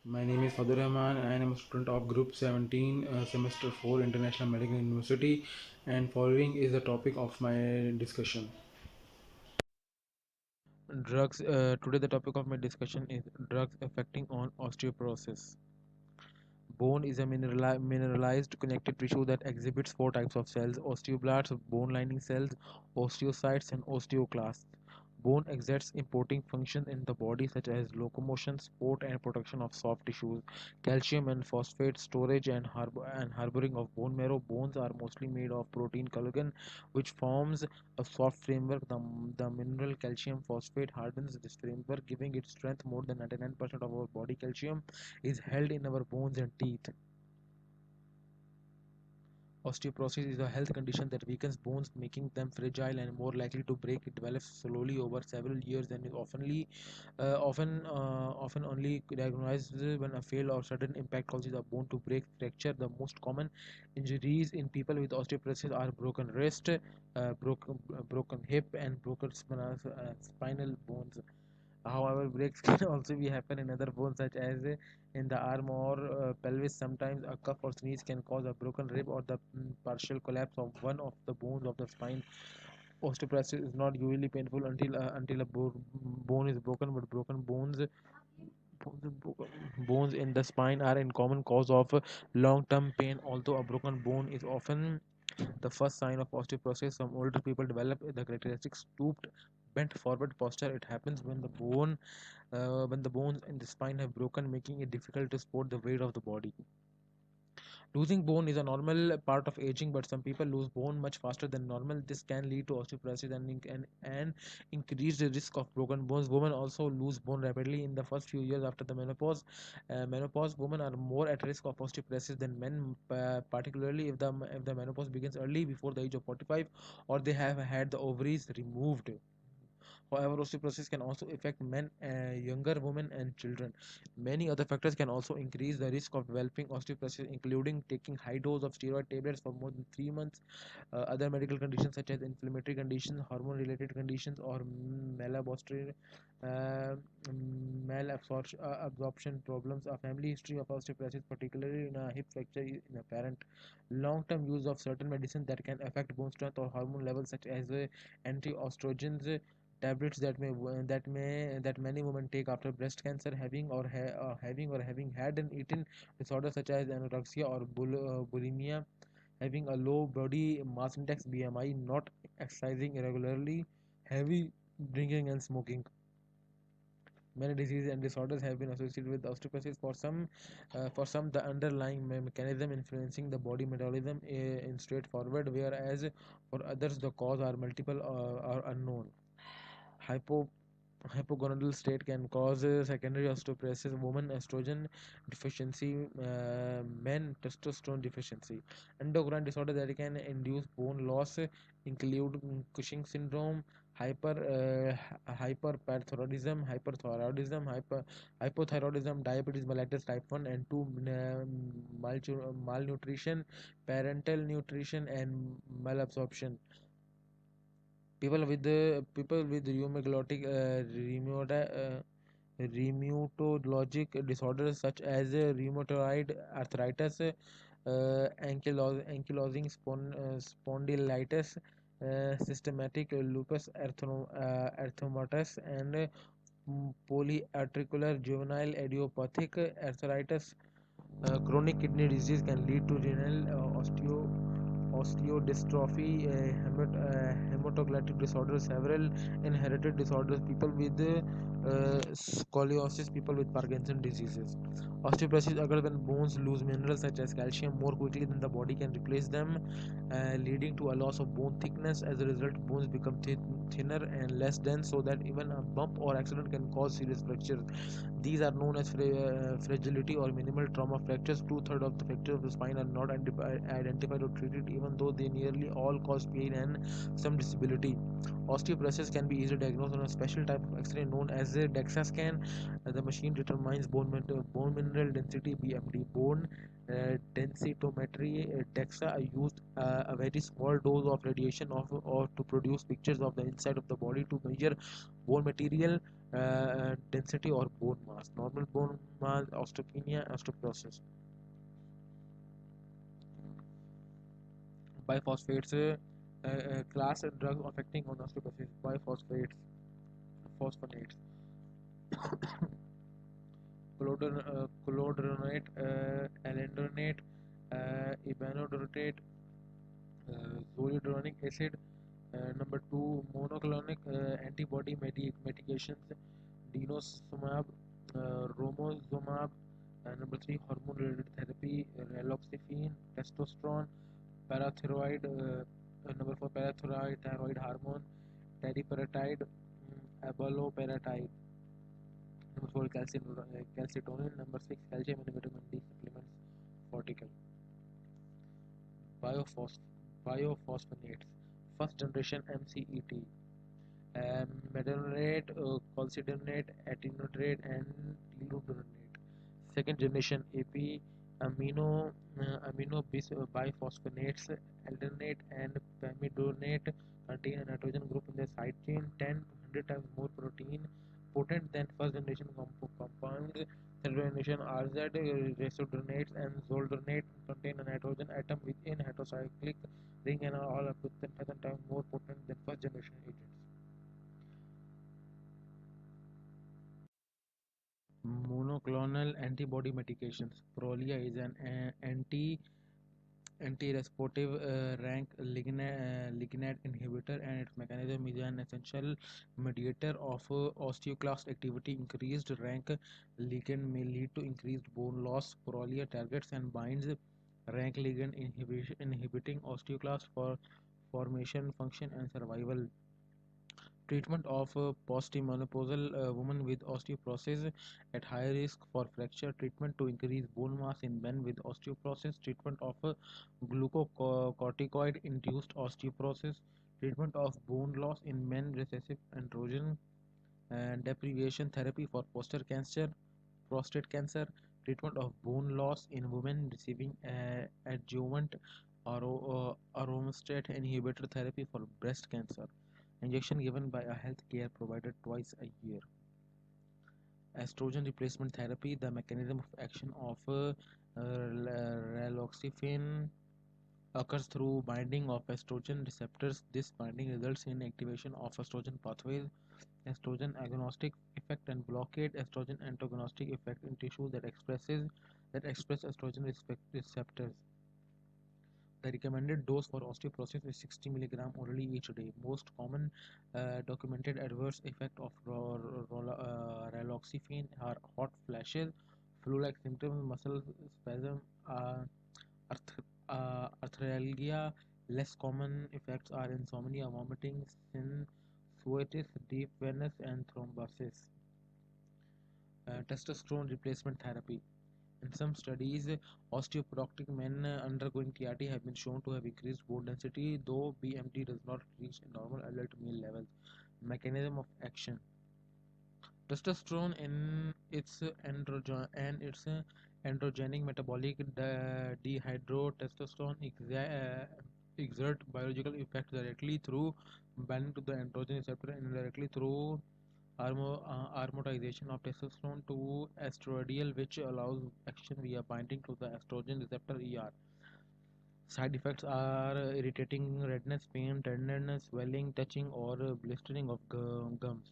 My name is Fadul Rahman. I am a student of Group 17, Semester 4, International Medical University, and following is the topic of my discussion. Drugs. Today, the topic of my discussion is drugs affecting on osteoporosis. Bone is a mineralized connective tissue that exhibits four types of cells: osteoblasts, bone lining cells, osteocytes, and osteoclasts. Bone exerts important functions in the body such as locomotion, support, and protection of soft tissues. Calcium and phosphate storage and harboring of bone marrow. Bones are mostly made of protein collagen, which forms a soft framework. The mineral calcium phosphate hardens this framework, giving it strength. More than 99% of our body calcium is held in our bones and teeth. Osteoporosis is a health condition that weakens bones, making them fragile and more likely to break. It develops slowly over several years and is often only diagnosed when a failed or sudden impact causes a bone to break, fracture. The most common injuries in people with osteoporosis are broken wrist, broken hip, and broken spinal bones. However, breaks can also be happen in other bones such as in the arm or pelvis. Sometimes a cuff or sneeze can cause a broken rib or the partial collapse of one of the bones of the spine. Osteoporosis is not usually painful until a bone is broken, but bones in the spine are in common cause of long-term pain. Although a broken bone is often the first sign of osteoporosis, some older people develop the characteristic stooped, bent forward posture. It happens when the bones in the spine have broken, making it difficult to support the weight of the body. Losing bone is a normal part of aging, but some people lose bone much faster than normal. This can lead to osteoporosis and increase the risk of broken bones. Women also lose bone rapidly in the first few years after the menopause, women are more at risk of osteoporosis than men, particularly if the menopause begins early, before the age of 45, or they have had the ovaries removed. However, osteoporosis can also affect men, younger women, and children. Many other factors can also increase the risk of developing osteoporosis, including taking high dose of steroid tablets for more than 3 months, other medical conditions such as inflammatory conditions, hormone-related conditions, or uh, absorption problems. A family history of osteoporosis, particularly in a hip fracture in a parent. Long-term use of certain medicines that can affect bone strength or hormone levels, such as anti-estrogens, tablets that many women take after breast cancer, having had an eating disorder such as anorexia or bulimia, having a low body mass index BMI, not exercising irregularly, heavy drinking and smoking. Many diseases and disorders have been associated with osteoporosis. For some, the underlying mechanism influencing the body metabolism is straightforward, whereas for others, the cause are multiple or unknown. Hypo Hypogonadal state can cause secondary osteoporosis, women estrogen deficiency, men testosterone deficiency. Endocrine disorders that can induce bone loss include Cushing syndrome, hypothyroidism, diabetes mellitus type 1 and 2, malnutrition, parental nutrition, and malabsorption. People with rheumatologic disorders such as rheumatoid arthritis, ankylosing spondylitis, systematic lupus erythematosus, and polyarticular juvenile idiopathic arthritis. Chronic kidney disease can lead to renal osteodystrophy, hematoclitic disorders, several inherited disorders, people with scoliosis, people with Parkinson diseases. Osteoporosis occurs when bones lose minerals such as calcium more quickly than the body can replace them, leading to a loss of bone thickness. As a result, bones become thinner and less dense, so that even a bump or accident can cause serious fractures. These are known as fragility or minimal trauma fractures. Two-thirds of the fractures of the spine are not identified or treated, even though they nearly all cause pain and some disability. Osteoporosis can be easily diagnosed on a special type of X-ray known as a DEXA scan. The machine determines bone mineral density (BMD). Bone densitometry DEXA used a very small dose of radiation or to produce pictures of the inside of the body to measure bone material density or bone mass. Normal bone mass, osteopenia, osteoporosis. Biphosphates, class and drugs affecting on osteoporosis. Biphosphates, phosphonates, cloldronate, alendronate, ibanodotate, zoledronic acid. Number two, monoclonic antibody medications, denosumab, romosumab. Number three, hormone-related therapy, raloxifene, testosterone, parathyroid. Number four, parathyroid thyroid hormone, teriparatide, abaloparatide. Number four, calcitonin. Number six, calcium and vitamin D supplements, cortical. Biophos- Biophosphonates. First generation MCET. Metonate, calcidonate, atinotrate, and teludronate. Second generation AP, biphosphonates, aldernate, and pamidonate contain a nitrogen group in the side chain 10 to 100 times more protein potent than first generation compounds. Third generation RZ, resodronates, and zoldronate contain a nitrogen atom within heterocyclic ring and are all up to 10,000 times more potent than first generation agents. Monoclonal antibody medications. Prolia is an anti-respiratory rank ligand inhibitor, and its mechanism is an essential mediator of osteoclast activity. Increased rank ligand may lead to increased bone loss. Prolia targets and binds rank ligand inhibiting osteoclast for formation, function, and survival. Treatment of postmenopausal women with osteoporosis at high risk for fracture. Treatment to increase bone mass in men with osteoporosis. Treatment of glucocorticoid induced osteoporosis. Treatment of bone loss in men recessive androgen and deprivation therapy for prostate cancer. Treatment of bone loss in women receiving adjuvant aromatase inhibitor therapy for breast cancer. Injection given by a healthcare provider twice a year. Estrogen replacement therapy. The mechanism of action of raloxifene occurs through binding of estrogen receptors. This binding results in activation of estrogen pathways. Estrogen agonistic effect and blockade estrogen antagonistic effect in tissues that express estrogen receptors. The recommended dose for osteoporosis is 60 mg orally each day. Most common documented adverse effect of raloxifene are hot flashes, flu-like symptoms, muscle spasm, arth- arthralgia. Less common effects are insomnia, vomiting, sinusitis, deep venous, and thrombosis. Testosterone replacement therapy. In some studies, osteoporotic men undergoing TRT have been shown to have increased bone density, though BMD does not reach normal adult male levels. Mechanism of action. Testosterone in its androgenic metabolic dehydrotestosterone exert biological effect directly through binding to the androgen receptor and indirectly through aromatization of testosterone to estradiol, which allows action via binding to the estrogen receptor ER. Side effects are irritating redness, pain, tenderness, swelling, touching or blistering of gums,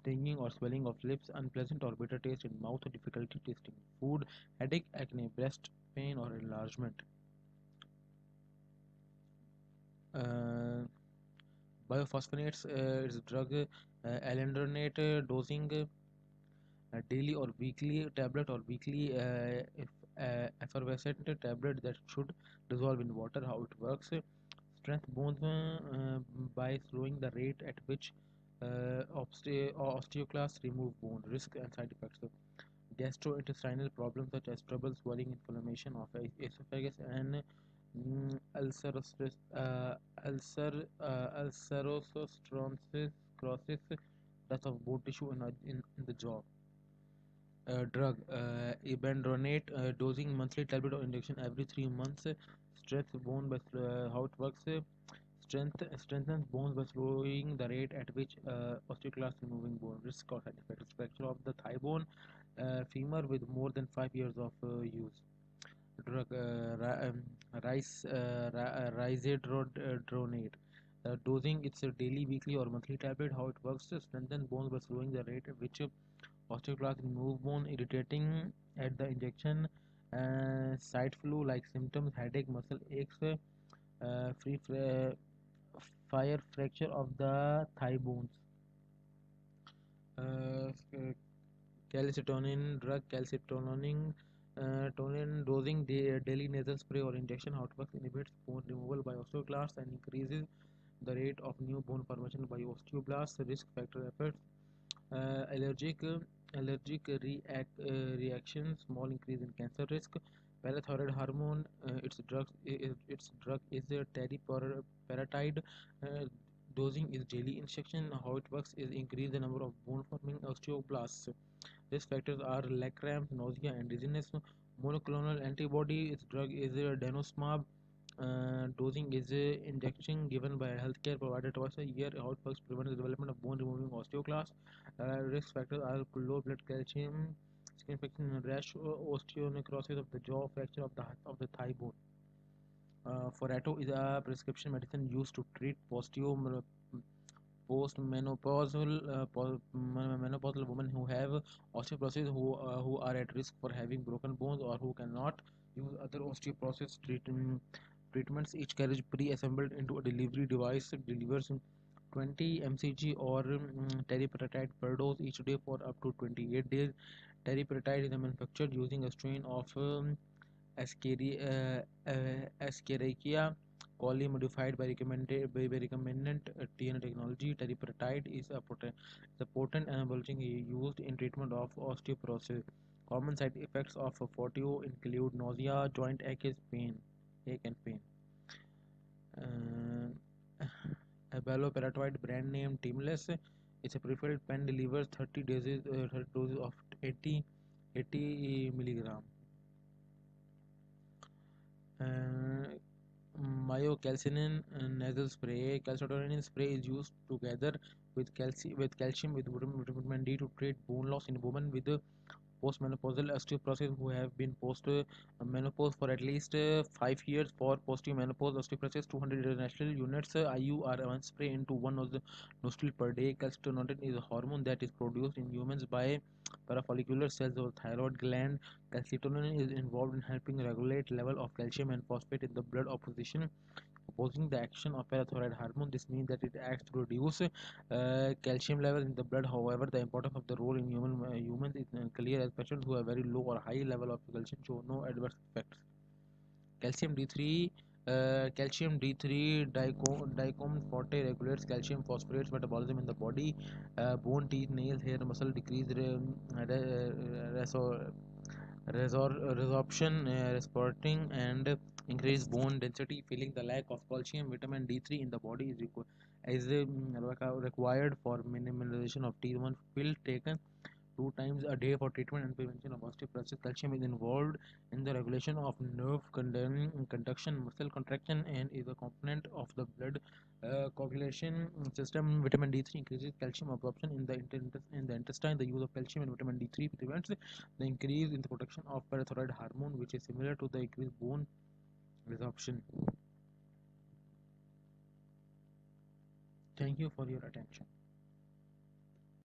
stinging or swelling of lips, unpleasant or bitter taste in mouth, difficulty tasting food, headache, acne, breast pain or enlargement. Uh, Biophosphonates is a drug, alendronate dosing daily or weekly tablet or weekly if effervescent tablet that should dissolve in water. How it works: strength bones by slowing the rate at which osteoclasts remove bone. Risk and side effects: gastrointestinal problems such as trouble swallowing, inflammation of esophagus, and ulcerosis, sclerosis, death of bone tissue in the jaw. Drug ibandronate dosing monthly tablet or injection every 3 months. Strength bone by how it works: strengthens bones by slowing the rate at which osteoclast removing bone. Risk or side effects: fracture of the thigh bone, femur with more than 5 years of use. Drug risedronate. Dosing: it's a daily, weekly, or monthly tablet. How it works: to strengthen bones by slowing the rate at which osteoclast remove bone, irritating at the injection, side flu like symptoms, headache, muscle aches, free fire fracture of the thigh bones. Uh, Calcitonin drug: calcitonin tonin dosing, daily nasal spray or injection. How it works: inhibits bone removal by osteoclasts and increases the rate of new bone formation by osteoblasts. Risk factor effects: uh, allergic reactions, small increase in cancer risk. Parathyroid hormone: its drug is a teriparatide. uh, Dosing is daily injection. How it works is increase the number of bone forming osteoblasts. Risk factors are leg cramp, nausea, and dizziness. Monoclonal antibody: its drug is denosumab. Dosing is injection given by a healthcare provider twice a year. How it works: prevents the development of bone removing osteoclast. Risk factors are low blood calcium, skin infection, rash, osteonecrosis of the jaw, fracture of the thigh bone. Forato is a prescription medicine used to treat postmenopausal women who have osteoporosis, who are at risk for having broken bones or who cannot use other osteoporosis treatments. Each carriage pre-assembled into a delivery device delivers 20 mcg or teriparatide per dose each day for up to 28 days. Teriparatide is manufactured using a strain of Escherichia coli modified by recombinant DNA technology. Teriparatide is a potent anabolic used in treatment of osteoporosis. Common side effects of Forteo include nausea, joint ache and pain. Uh, Abaloparatide, brand name Teamless, is a preferred pen, delivers 30 doses of 80 milligram. Uh, Myocalcinin nasal spray. Calcitonin spray is used together with calcium with vitamin D to treat bone loss in women with postmenopausal osteoporosis who have been post menopause for at least 5 years. For postmenopause osteoporosis, 200 international units IU are one spray into one of the nostril per day. Calcitonin is a hormone that is produced in humans by parafollicular cells of the thyroid gland. Calcitonin is involved in helping regulate level of calcium and phosphate in the blood opposing the action of parathyroid hormone. This means that it acts to reduce calcium level in the blood. However, the importance of the role in humans is unclear, as patients who have very low or high level of calcium show no adverse effects. Calcium D3 calcium D3 dicom forte regulates calcium phosphates metabolism in the body. Bone, teeth, nails, hair, muscle decrease resorption, resporting, and increase bone density. Feeling the lack of calcium, vitamin D3 in the body is required for minimization of T1 pill taken 2 times a day for treatment and prevention of osteoporosis. Calcium is involved in the regulation of nerve conduction, muscle contraction, and is a component of the blood coagulation system. Vitamin D3 increases calcium absorption in the intestine. The use of calcium and vitamin D3 prevents the increase in the production of parathyroid hormone, which is similar to the increased bone resorption. Thank you for your attention.